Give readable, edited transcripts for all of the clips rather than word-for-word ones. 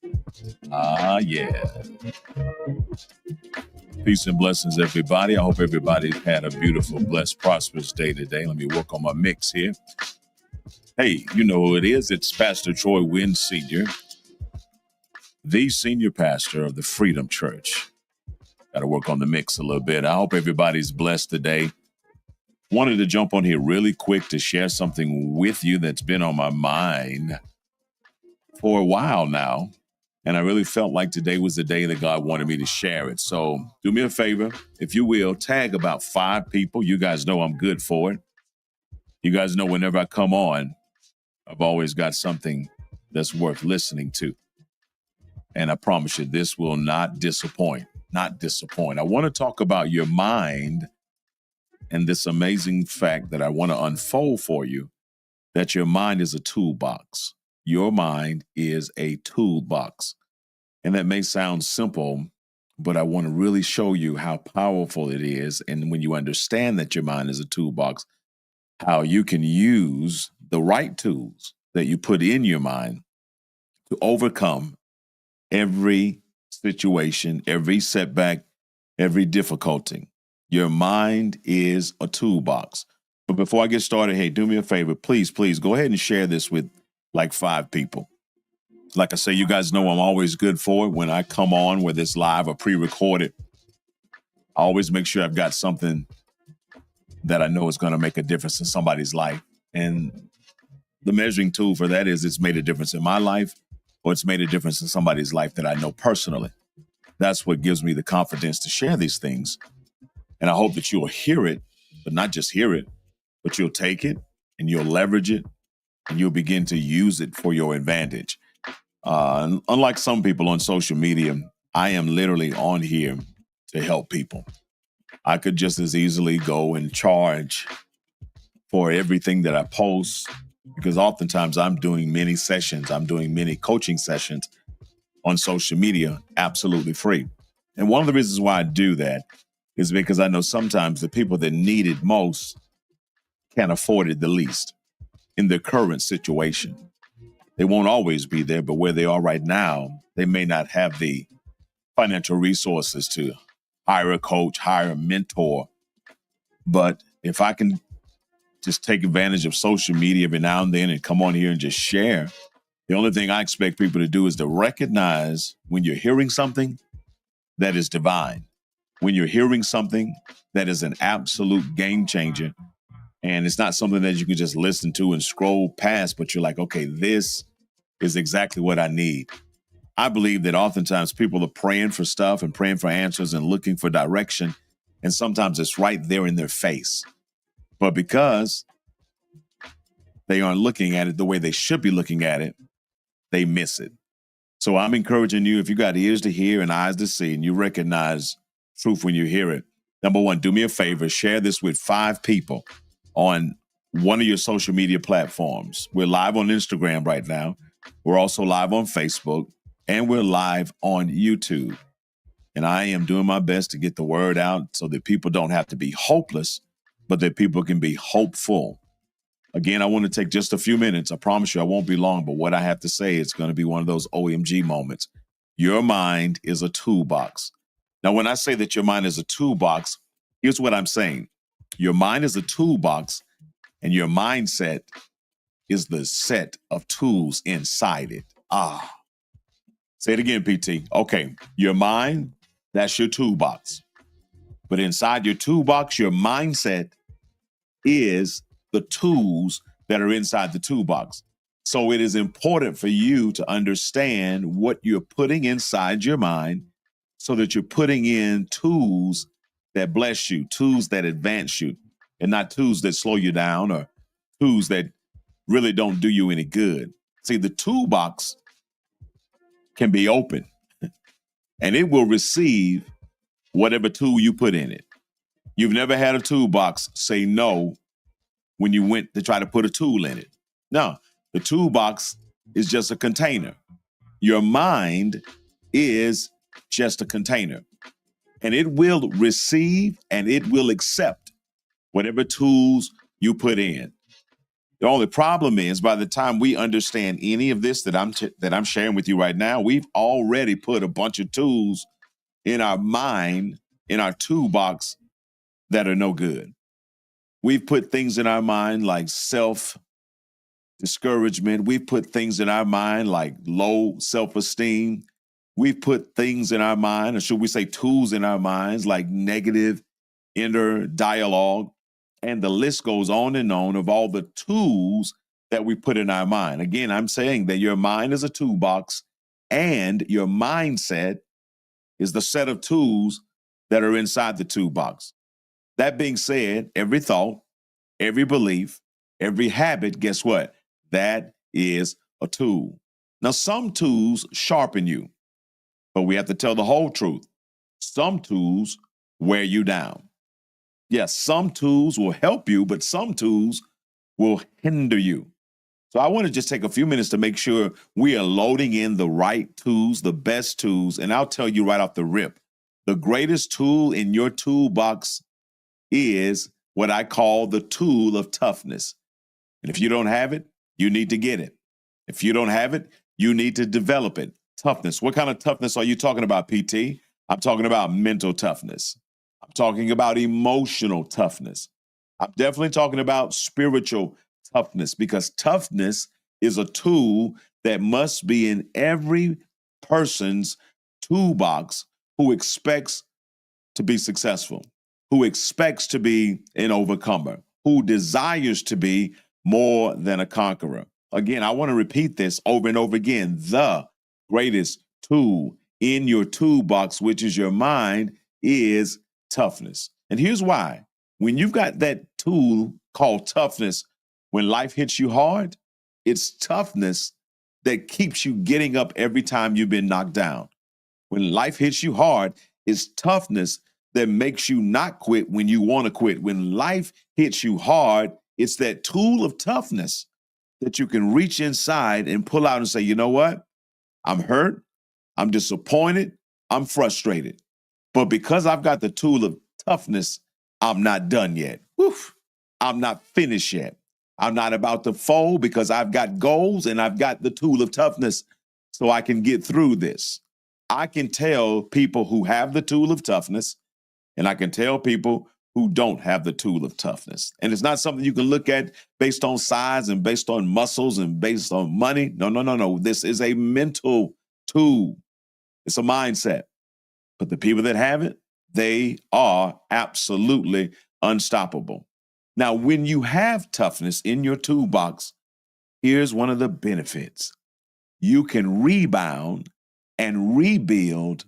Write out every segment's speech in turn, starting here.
Yeah. Peace and blessings, everybody. I hope everybody's had a beautiful, blessed, prosperous day today. Let me work on my mix here. Hey, you know who it is. It's Pastor Troy Wynn Sr., the senior pastor of the Freedom Church. Got to work on the mix a little bit. I hope everybody's blessed today. Wanted to jump on here really quick to share something with you that's been on my mind for a while now. And I really felt like today was the day that God wanted me to share it. So do me a favor, if you will, tag about 5 people. You guys know I'm good for it. You guys know whenever I come on, I've always got something that's worth listening to. And I promise you, this will not disappoint. Not disappoint. I want to talk about your mind and this amazing fact that I want to unfold for you, that your mind is a toolbox. Your mind is a toolbox. And that may sound simple, but I want to really show you how powerful it is. And when you understand that your mind is a toolbox, how you can use the right tools that you put in your mind to overcome every situation, every setback, every difficulty. Your mind is a toolbox. But before I get started, hey, do me a favor. Please go ahead and share this with like 5 people. Like I say, you guys know I'm always good for it. When I come on, whether it's live or pre-recorded, I always make sure I've got something that I know is going to make a difference in somebody's life. And the measuring tool for that is it's made a difference in my life, or it's made a difference in somebody's life that I know personally. That's what gives me the confidence to share these things. And I hope that you'll hear it, but not just hear it, but you'll take it and you'll leverage it and you'll begin to use it for your advantage. Unlike some people on social media, I am literally on here to help people. I could just as easily go and charge for everything that I post, because oftentimes I'm doing many sessions. I'm doing many coaching sessions on social media, absolutely free. And one of the reasons why I do that is because I know sometimes the people that need it most can't afford it the least in their current situation. They won't always be there, but where they are right now, they may not have the financial resources to hire a coach, hire a mentor. But if I can just take advantage of social media every now and then and come on here and just share, the only thing I expect people to do is to recognize when you're hearing something that is divine, when you're hearing something that is an absolute game changer, and it's not something that you can just listen to and scroll past, but you're like, okay, this is exactly what I need. I believe that oftentimes people are praying for stuff and praying for answers and looking for direction, and sometimes it's right there in their face. But because they aren't looking at it the way they should be looking at it, they miss it. So I'm encouraging you, if you got ears to hear and eyes to see, and you recognize truth when you hear it, number one, do me a favor, share this with 5 people on one of your social media platforms. We're live on Instagram right now. We're also live on Facebook, and we're live on YouTube. And I am doing my best to get the word out so that people don't have to be hopeless, but that people can be hopeful. Again, I want to take just a few minutes. I promise you I won't be long, but what I have to say, it's going to be one of those OMG moments. Your mind is a toolbox. Now, when I say that your mind is a toolbox, here's what I'm saying. Your mind is a toolbox, and your mindset is the set of tools inside it. Say it again, PT. Okay, your mind, that's your toolbox. But inside your toolbox, your mindset is the tools that are inside the toolbox. So it is important for you to understand what you're putting inside your mind so that you're putting in tools that bless you, tools that advance you, and not tools that slow you down or tools that really don't do you any good. See, the toolbox can be open and it will receive whatever tool you put in it. You've never had a toolbox say no when you went to try to put a tool in it. No, the toolbox is just a container. Your mind is just a container, and it will receive and it will accept whatever tools you put in. The only problem is by the time we understand any of this that I'm sharing with you right now, we've already put a bunch of tools in our mind, in our toolbox that are no good. We've put things in our mind like discouragement. We've put things in our mind like low self-esteem. We've put things in our mind, or should we say tools in our minds, like negative inner dialogue. And the list goes on and on of all the tools that we put in our mind. Again, I'm saying that your mind is a toolbox and your mindset is the set of tools that are inside the toolbox. That being said, every thought, every belief, every habit, guess what? That is a tool. Now, some tools sharpen you, but we have to tell the whole truth. Some tools wear you down. Yes, some tools will help you, but some tools will hinder you. So I want to just take a few minutes to make sure we are loading in the right tools, the best tools. And I'll tell you right off the rip, the greatest tool in your toolbox is what I call the tool of toughness. And if you don't have it, you need to get it. If you don't have it, you need to develop it. Toughness. What kind of toughness are you talking about, PT? I'm talking about mental toughness. I'm talking about emotional toughness. I'm definitely talking about spiritual toughness, because toughness is a tool that must be in every person's toolbox who expects to be successful, who expects to be an overcomer, who desires to be more than a conqueror. Again, I want to repeat this over and over again. The greatest tool in your toolbox, which is your mind, is toughness. And here's why. When you've got that tool called toughness, when life hits you hard, it's toughness that keeps you getting up every time you've been knocked down. When life hits you hard, it's toughness that makes you not quit when you want to quit. When life hits you hard, it's that tool of toughness that you can reach inside and pull out and say, you know what? I'm hurt. I'm disappointed. I'm frustrated. But because I've got the tool of toughness, I'm not done yet. Woof. I'm not finished yet. I'm not about to fold because I've got goals and I've got the tool of toughness so I can get through this. I can tell people who have the tool of toughness, and I can tell people who don't have the tool of toughness. And it's not something you can look at based on size and based on muscles and based on money. No. This is a mental tool. It's a mindset. But the people that have it, they are absolutely unstoppable. Now, when you have toughness in your toolbox, here's one of the benefits. You can rebound and rebuild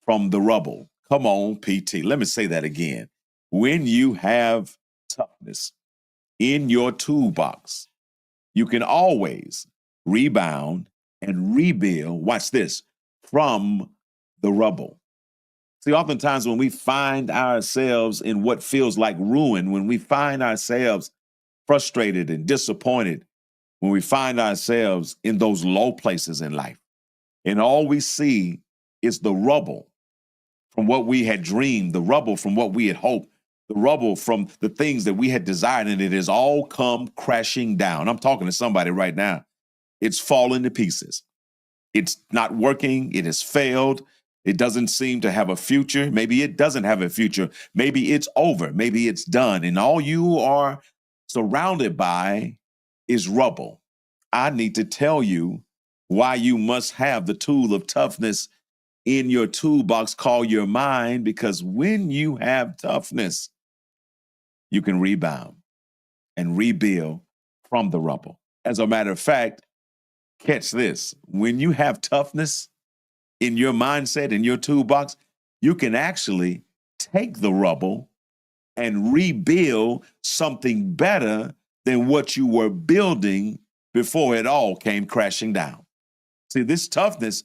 from the rubble. Come on, PT. Let me say that again. When you have toughness in your toolbox, you can always rebound and rebuild, watch this, from the rubble. See, oftentimes when we find ourselves in what feels like ruin, when we find ourselves frustrated and disappointed, when we find ourselves in those low places in life, and all we see is the rubble from what we had dreamed, the rubble from what we had hoped, the rubble from the things that we had desired, and it has all come crashing down. I'm talking to somebody right now. It's fallen to pieces. It's not working. It has failed. It doesn't seem to have a future. Maybe it doesn't have a future. Maybe it's over. Maybe it's done. And all you are surrounded by is rubble. I need to tell you why you must have the tool of toughness in your toolbox called your mind, because when you have toughness, you can rebound and rebuild from the rubble. As a matter of fact, catch this. When you have toughness in your mindset, in your toolbox, you can actually take the rubble and rebuild something better than what you were building before it all came crashing down. See, this toughness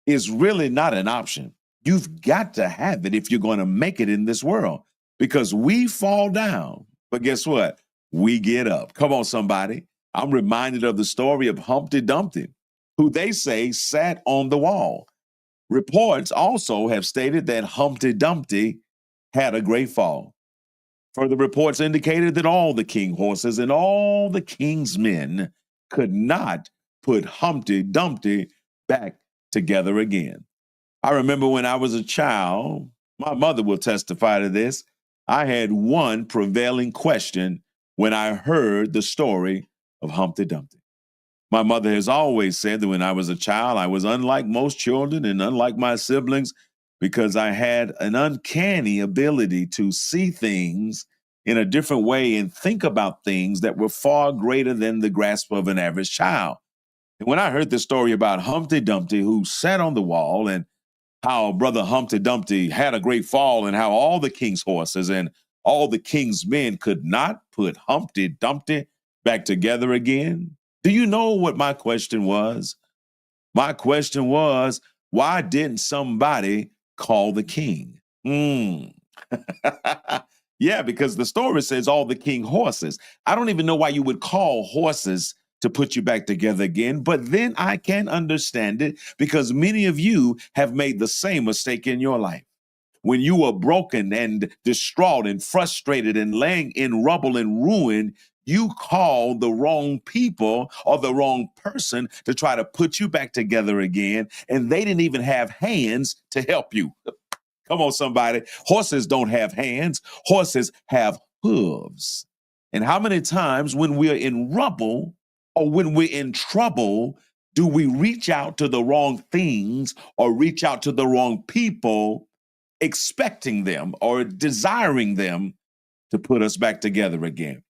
is really not an option. You've got to have it if you're going to make it in this world, because we fall down, but guess what? We get up. Come on, somebody. I'm reminded of the story of Humpty Dumpty, who they say sat on the wall. Reports also have stated that Humpty Dumpty had a great fall. Further reports indicated that all the king horses and all the king's men could not put Humpty Dumpty back together again. I remember when I was a child, my mother will testify to this. I had one prevailing question when I heard the story of Humpty Dumpty. My mother has always said that when I was a child, I was unlike most children and unlike my siblings because I had an uncanny ability to see things in a different way and think about things that were far greater than the grasp of an average child. And when I heard the story about Humpty Dumpty, who sat on the wall, and how brother Humpty Dumpty had a great fall, and how all the king's horses and all the king's men could not put Humpty Dumpty back together again. Do you know what my question was? My question was, why didn't somebody call the king? Yeah, because the story says all the king horses. I don't even know why you would call horses to put you back together again, but then I can understand it because many of you have made the same mistake in your life. When you were broken and distraught and frustrated and laying in rubble and ruin, you called the wrong people or the wrong person to try to put you back together again, and they didn't even have hands to help you. Come on, somebody. Horses don't have hands. Horses have hooves. And how many times when we're in rubble or when we're in trouble, do we reach out to the wrong things or reach out to the wrong people, expecting them or desiring them to put us back together again?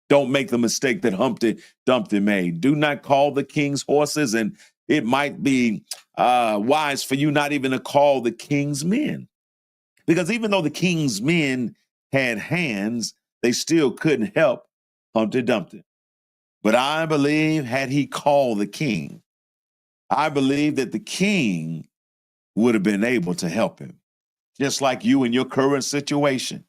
Don't make the mistake that Humpty Dumpty made. Do not call the king's horses, and it might be wise for you not even to call the king's men. Because even though the king's men had hands, they still couldn't help Humpty Dumpty. But I believe, had he called the king, I believe that the king would have been able to help him. Just like you in your current situation.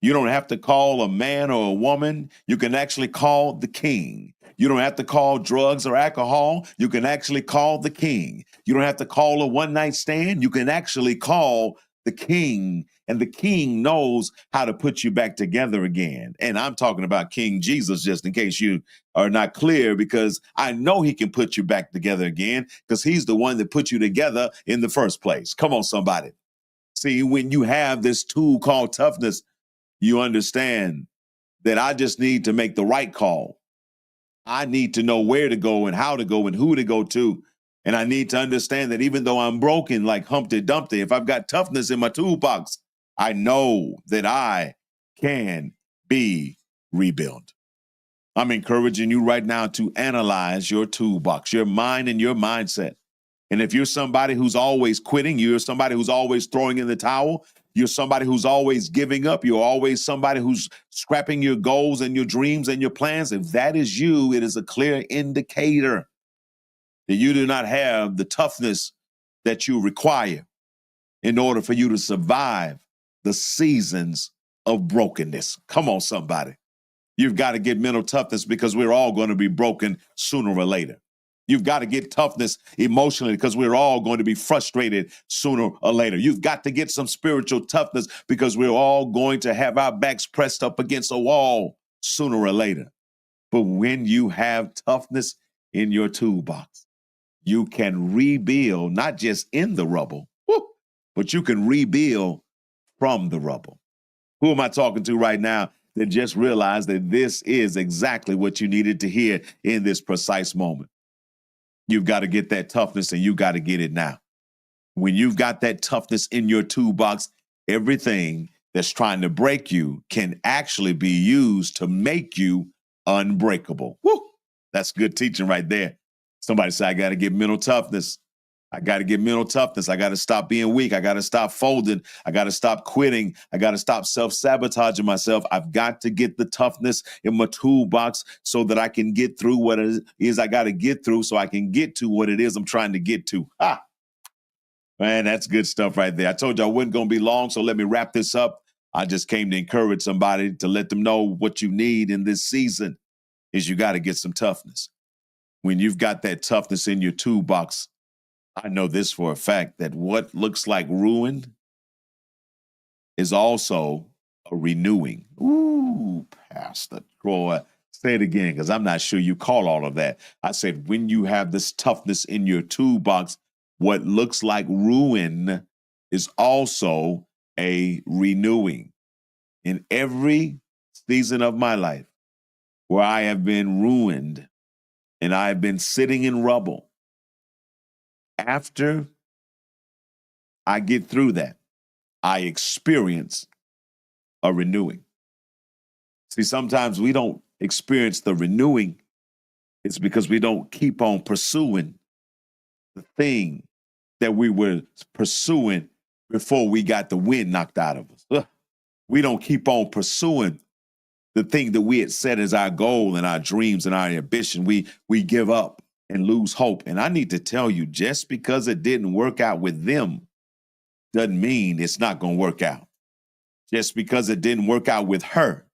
You don't have to call a man or a woman. You can actually call the king. You don't have to call drugs or alcohol. You can actually call the king. You don't have to call a one-night stand. You can actually call the king, and the king knows how to put you back together again. And I'm talking about King Jesus, just in case you are not clear, because I know he can put you back together again because he's the one that put you together in the first place. Come on, somebody. See, when you have this tool called toughness, you understand that I just need to make the right call. I need to know where to go and how to go and who to go to. And I need to understand that even though I'm broken like Humpty Dumpty, if I've got toughness in my toolbox, I know that I can be rebuilt. I'm encouraging you right now to analyze your toolbox, your mind and your mindset. And if you're somebody who's always quitting, you're somebody who's always throwing in the towel, you're somebody who's always giving up, you're always somebody who's scrapping your goals and your dreams and your plans, if that is you, it is a clear indicator that you do not have the toughness that you require in order for you to survive the seasons of brokenness. Come on, somebody. You've got to get mental toughness because we're all going to be broken sooner or later. You've got to get toughness emotionally because we're all going to be frustrated sooner or later. You've got to get some spiritual toughness because we're all going to have our backs pressed up against a wall sooner or later. But when you have toughness in your toolbox, you can rebuild not just in the rubble, but you can rebuild from the rubble. Who am I talking to right now that just realized that this is exactly what you needed to hear in this precise moment? You've got to get that toughness, and you got to get it now. When you've got that toughness in your toolbox, everything that's trying to break you can actually be used to make you unbreakable. Woo! That's good teaching right there. Somebody say, I got to get mental toughness. I got to get mental toughness. I got to stop being weak. I got to stop folding. I got to stop quitting. I got to stop self-sabotaging myself. I've got to get the toughness in my toolbox so that I can get through what it is I got to get through so I can get to what it is I'm trying to get to. Man, that's good stuff right there. I told you I wasn't going to be long, so let me wrap this up. I just came to encourage somebody to let them know what you need in this season is you got to get some toughness. When you've got that toughness in your toolbox, I know this for a fact that what looks like ruin is also a renewing. Ooh, Pastor Troy. Say it again, because I'm not sure you call all of that. I said, when you have this toughness in your toolbox, what looks like ruin is also a renewing. In every season of my life where I have been ruined and I have been sitting in rubble, after I get through that, I experience a renewing. See, sometimes we don't experience the renewing. It's because we don't keep on pursuing the thing that we were pursuing before we got the wind knocked out of us. Ugh. We don't keep on pursuing the thing that we had set as our goal and our dreams and our ambition. We give up and lose hope. And I need to tell you, just because it didn't work out with them doesn't mean it's not going to work out. Just because it didn't work out with her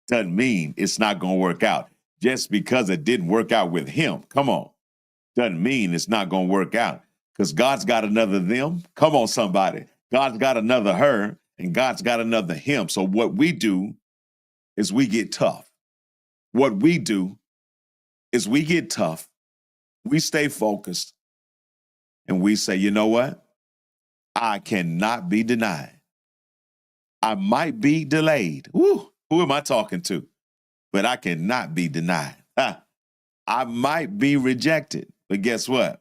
doesn't mean it's not going to work out. Just because it didn't work out with him, come on, doesn't mean it's not going to work out. Because God's got another them. Come on, somebody. God's got another her, and God's got another him. So what we do is we get tough. What we do is we get tough. We stay focused, and we say, you know what? I cannot be denied. I might be delayed. Woo, who am I talking to? But I cannot be denied. I might be rejected, but guess what?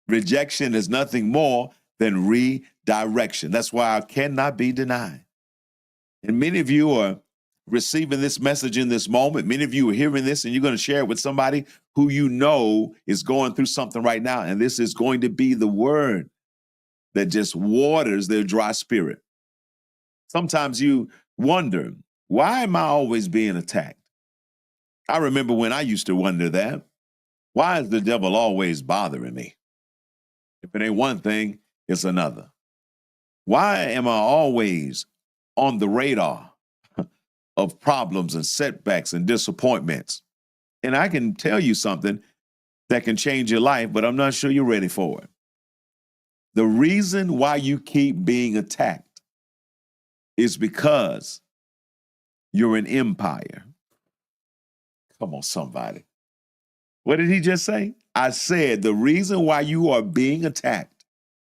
Rejection is nothing more than redirection. That's why I cannot be denied. And many of you are receiving this message in this moment. Many of you are hearing this, and you're going to share it with somebody who you know is going through something right now. And this is going to be the word that just waters their dry spirit. Sometimes you wonder, why am I always being attacked? I remember when I used to wonder that. Why is the devil always bothering me? If it ain't one thing, it's another. Why am I always on the radar of problems and setbacks and disappointments? And I can tell you something that can change your life, but I'm not sure you're ready for it. The reason why you keep being attacked is because you're an empire. Come on, somebody. What did he just say? I said the reason why you are being attacked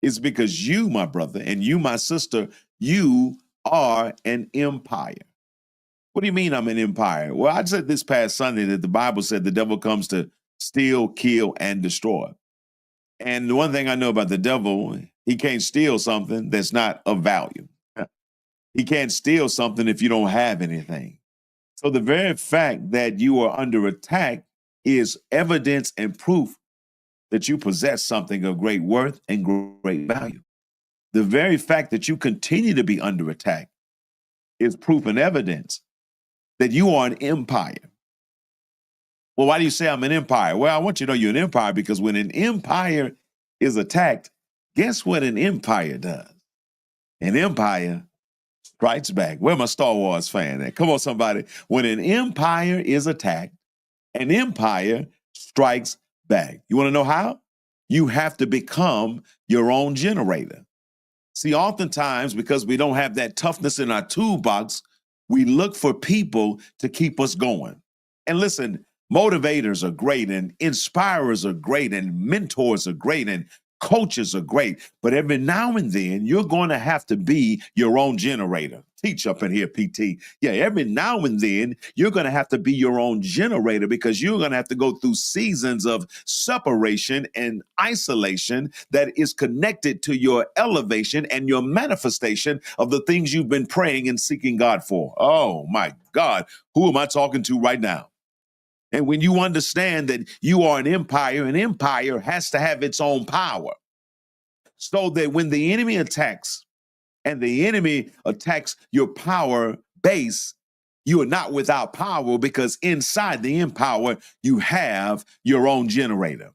is because you, my brother, and you, my sister, you are an empire. What do you mean I'm an empire? Well, I said this past Sunday that the Bible said the devil comes to steal, kill, and destroy. And the one thing I know about the devil, he can't steal something that's not of value. He can't steal something if you don't have anything. So the very fact that you are under attack is evidence and proof that you possess something of great worth and great value. The very fact that you continue to be under attack is proof and evidence that you are an empire. Well, why do you say I'm an empire? Well, I want you to know you're an empire because when an empire is attacked, guess what an empire does? An empire strikes back. Where my Star Wars fan at? Come on, somebody. When an empire is attacked, an empire strikes back. You want to know how? You have to become your own generator. See, oftentimes, because we don't have that toughness in our toolbox, we look for people to keep us going. And listen, motivators are great, and inspirers are great, and mentors are great, and coaches are great. But every now and then, you're going to have to be your own generator. Teach up in here, PT. Yeah, every now and then, you're going to have to be your own generator because you're going to have to go through seasons of separation and isolation that is connected to your elevation and your manifestation of the things you've been praying and seeking God for. Oh, my God. Who am I talking to right now? And when you understand that you are an empire has to have its own power. So that when the enemy attacks and the enemy attacks your power base, you are not without power because inside the empower, you have your own generator.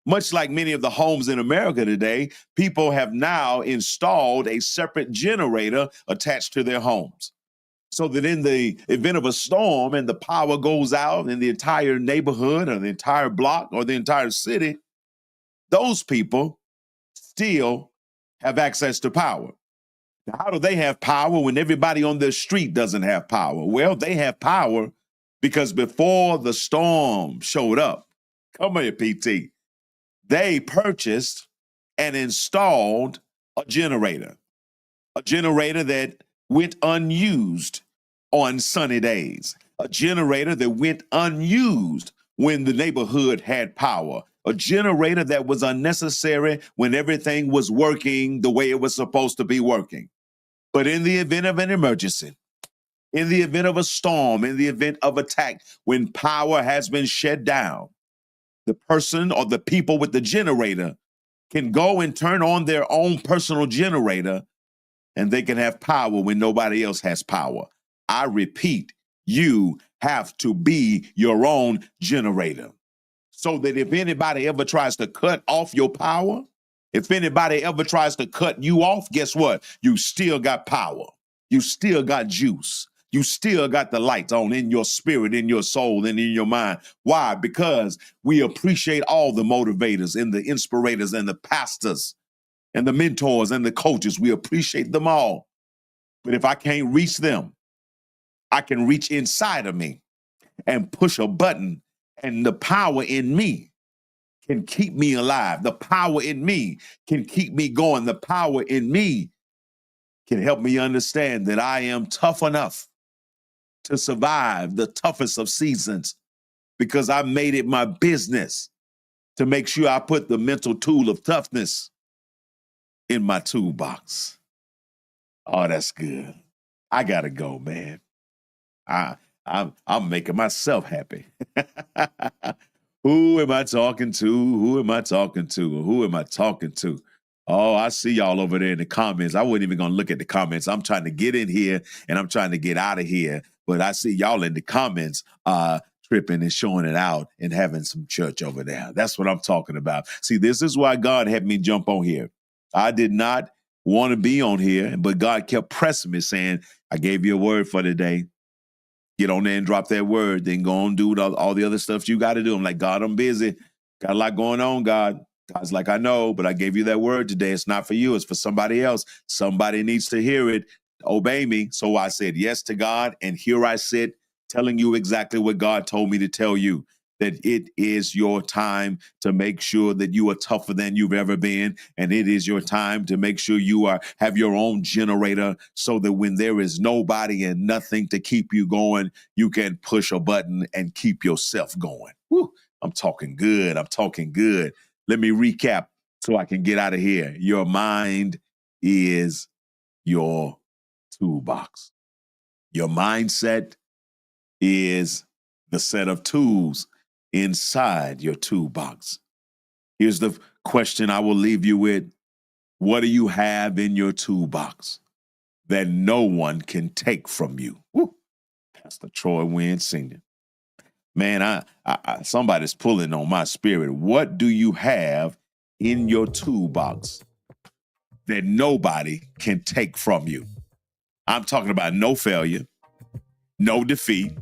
Much like many of the homes in America today, people have now installed a separate generator attached to their homes. So that in the event of a storm and the power goes out in the entire neighborhood or the entire block or the entire city, those people still have access to power. How do they have power when everybody on the street doesn't have power? Well, they have power because before the storm showed up, come here, PT, they purchased and installed a generator that went unused on sunny days, a generator that went unused when the neighborhood had power, a generator that was unnecessary when everything was working the way it was supposed to be working. But in the event of an emergency, in the event of a storm, in the event of attack, when power has been shut down, the person or the people with the generator can go and turn on their own personal generator, and they can have power when nobody else has power. I repeat, you have to be your own generator, so that if anybody ever tries to cut off your power, if anybody ever tries to cut you off, guess what? You still got power. You still got juice. You still got the lights on in your spirit, in your soul, and in your mind. Why? Because we appreciate all the motivators and the inspirators and the pastors and the mentors and the coaches. We appreciate them all. But if I can't reach them, I can reach inside of me and push a button, and the power in me can keep me alive. The power in me can keep me going. The power in me can help me understand that I am tough enough to survive the toughest of seasons, because I made it my business to make sure I put the mental tool of toughness in my toolbox. Oh, that's good. I gotta go, man. I'm making myself happy. Who am I talking to? Who am I talking to? Who am I talking to? Oh, I see y'all over there in the comments. I wasn't even gonna look at the comments. I'm trying to get in here and I'm trying to get out of here. But I see y'all in the comments tripping and showing it out and having some church over there. That's what I'm talking about. See, this is why God had me jump on here. I did not want to be on here, but God kept pressing me, saying, I gave you a word for today. Get on there and drop that word, then go and do all the other stuff you got to do. I'm like, God, I'm busy. Got a lot going on, God. God's like, I know, but I gave you that word today. It's not for you. It's for somebody else. Somebody needs to hear it. Obey me. So I said yes to God, and here I sit telling you exactly what God told me to tell you, that it is your time to make sure that you are tougher than you've ever been, and it is your time to make sure you have your own generator, so that when there is nobody and nothing to keep you going, you can push a button and keep yourself going. Woo, I'm talking good. I'm talking good. Let me recap so I can get out of here. Your mind is your toolbox. Your mindset is the set of tools inside your toolbox. Here's the question I will leave you with. What do you have in your toolbox that no one can take from you? Woo. Pastor Troy Wynn Sr. Man, somebody's pulling on my spirit. What do you have in your toolbox that nobody can take from you? I'm talking about no failure, no defeat,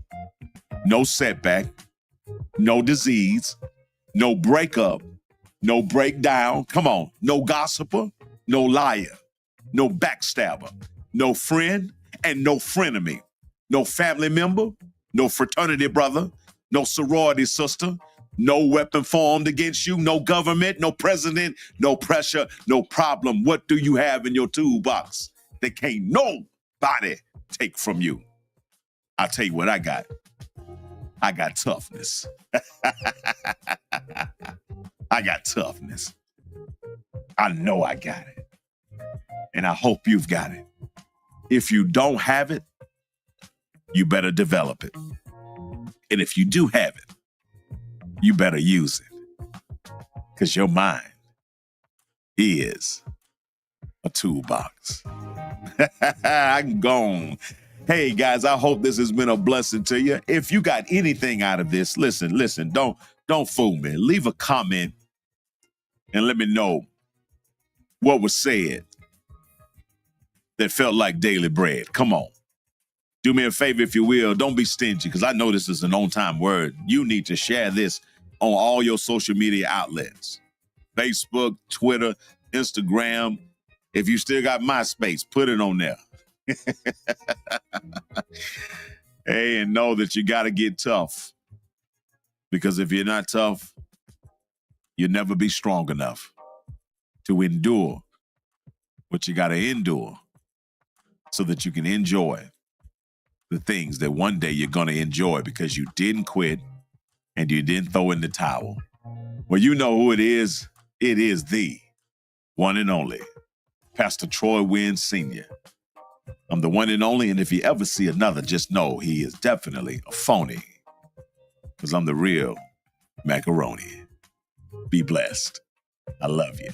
no setback, no disease, no breakup, no breakdown. Come on. No gossiper, no liar, no backstabber, no friend, and no frenemy, no family member, no fraternity brother, no sorority sister, no weapon formed against you, no government, no president, no pressure, no problem. What do you have in your toolbox that can't nobody take from you? I'll tell you what I got. I got toughness. I got toughness. I know I got it. And I hope you've got it. If you don't have it, you better develop it. And if you do have it, you better use it. Because your mind is a toolbox. I'm gone. Hey guys, I hope this has been a blessing to you. If you got anything out of this, listen, don't fool me. Leave a comment and let me know what was said that felt like daily bread. Come on. Do me a favor, if you will. Don't be stingy, because I know this is an on-time word. You need to share this on all your social media outlets. Facebook, Twitter, Instagram, If you still got MySpace, put it on there. Hey, and know that you got to get tough. Because if you're not tough, you'll never be strong enough to endure what you got to endure so that you can enjoy the things that one day you're going to enjoy because you didn't quit and you didn't throw in the towel. Well, you know who it is. It is the one and only Pastor Troy Wynn Sr. I'm the one and only, and if you ever see another, just know he is definitely a phony because I'm the real macaroni. Be blessed. I love you.